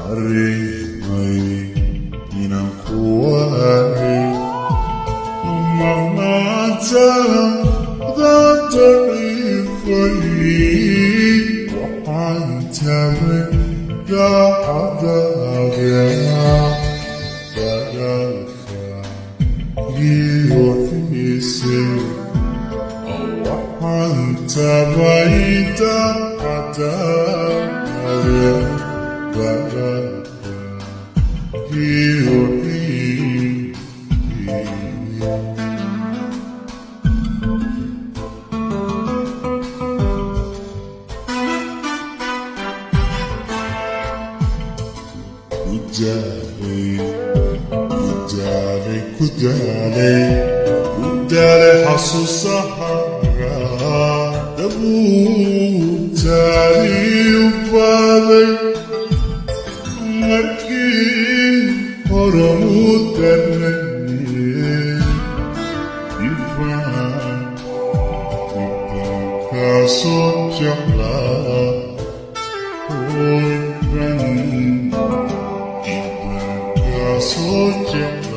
Harimai inakuwai Mangata Datarifai Wahantame Da'adagya Da'alfa Giyotisi Wahantame Da'adagya Kujale hasu sahara Dabu tari upale Marki oramu terni Ivan kaso jamla Ivan kaso jamla